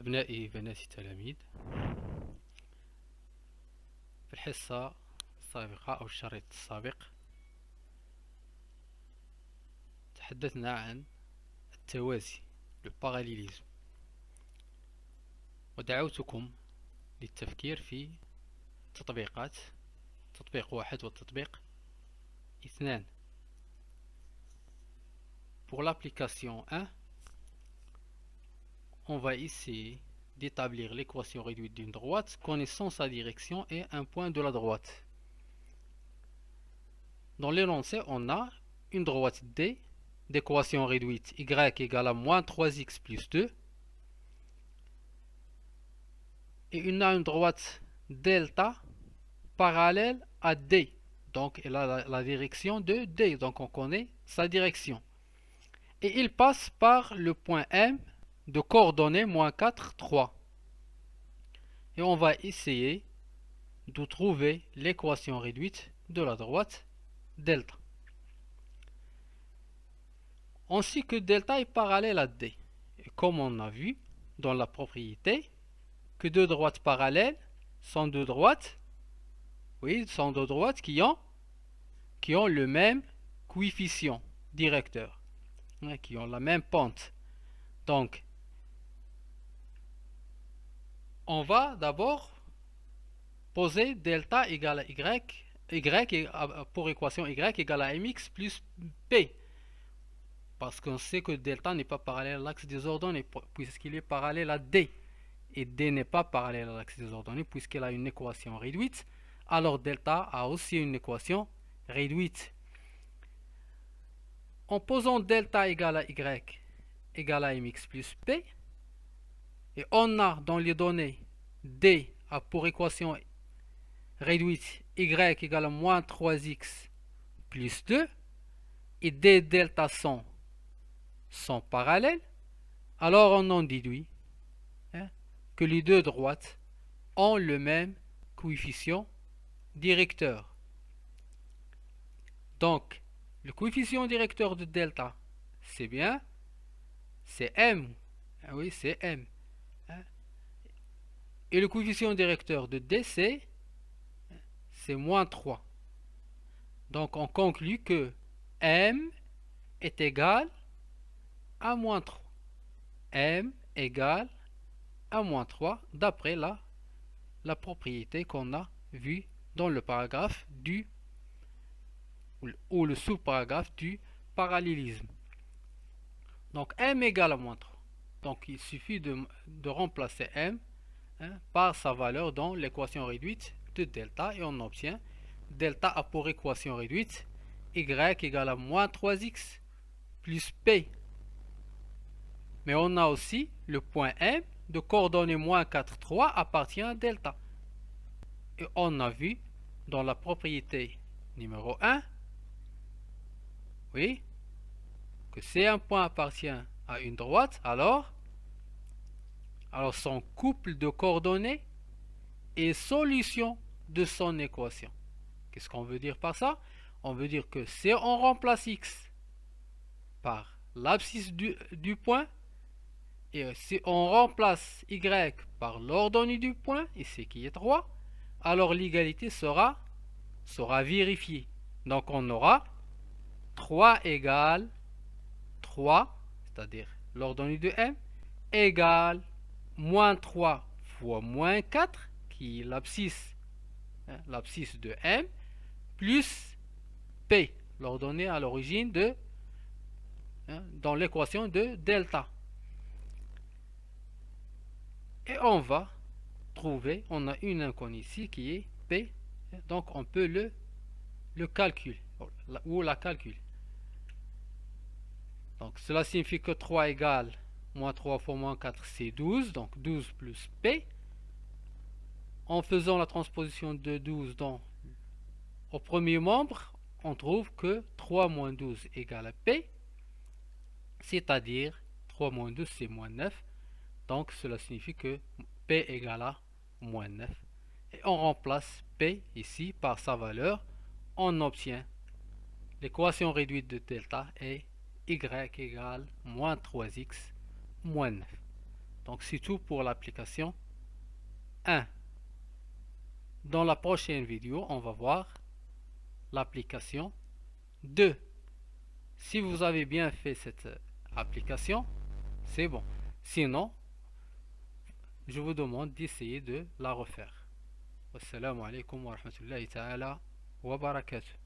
أبنائي بناتي التلاميذ، في الحصة السابقة أو الشريط السابق تحدثنا عن التوازي الباراليليزم، ودعوتكم للتفكير في تطبيقات تطبيق 1 والتطبيق 2. Pour l'application 1, on va essayer d'établir l'équation réduite d'une droite connaissant sa direction et un point de la droite. Dans l'énoncé, on a une droite D d'équation réduite y égale à moins 3x plus 2 et on a une droite delta parallèle à D. Donc elle a la direction de D, donc on connaît sa direction. Et il passe par le point M de coordonnées moins 4, 3. Et on va essayer de trouver l'équation réduite de la droite delta. Ainsi que delta est parallèle à D. Et comme on a vu dans la propriété que deux droites parallèles sont deux droites, qui ont le même coefficient directeur, qui ont la même pente. Donc, on va d'abord poser delta égale à y pour équation y égale à mx plus p. Parce qu'on sait que delta n'est pas parallèle à l'axe des ordonnées puisqu'il est parallèle à D. Et D n'est pas parallèle à l'axe des ordonnées puisqu'elle a une équation réduite. Alors delta a aussi une équation réduite. En posant delta égale à y égale à mx plus p, et on a dans les données D a pour équation réduite y égale à moins 3x plus 2, et D delta sont parallèles, alors on en déduit que les deux droites ont le même coefficient directeur. Donc, le coefficient directeur de delta, c'est bien, c'est M. Oui, c'est M. Et le coefficient directeur de D, c'est moins 3. Donc, on conclut que M est égal à moins 3. M égale à moins 3 d'après la propriété qu'on a vue dans le paragraphe ou le sous-paragraphe du parallélisme. Donc M égale à moins 3. Donc il suffit de remplacer M par sa valeur dans l'équation réduite de delta et on obtient delta a pour équation réduite y égale à moins 3x plus p. Mais on a aussi le point M de coordonnées moins 4, 3 appartient à delta. Et on a vu dans la propriété numéro 1, oui, que si un point appartient à une droite, alors son couple de coordonnées est solution de son équation. Qu'est-ce qu'on veut dire par ça? On veut dire que si on remplace x par l'abscisse du point, et si on remplace y par l'ordonnée du point, ici qui est 3, alors l'égalité sera vérifiée. Donc on aura 3 égale 3, c'est-à-dire l'ordonnée de M, égale moins 3 fois moins 4, qui est l'abscisse de M, plus P, l'ordonnée à l'origine dans l'équation de delta. Et on va trouver, on a une inconnue ici qui est P, donc on peut le calculer, ou la calculer. Donc cela signifie que 3 égale moins 3 fois moins 4, c'est 12, donc 12 plus P. En faisant la transposition de 12 au premier membre, on trouve que 3 moins 12 égale à P, c'est-à-dire 3 moins 12 c'est moins 9. Donc cela signifie que P égale à moins 9. Et on remplace P ici par sa valeur. On obtient l'équation réduite de delta est y égale moins 3x moins 9. Donc c'est tout pour l'application 1. Dans la prochaine vidéo, on va voir l'application 2. Si vous avez bien fait cette application, c'est bon. Sinon, je vous demande d'essayer de la refaire. Wassalamu alaikum wa rahmatullahi ta'ala wa barakatuh.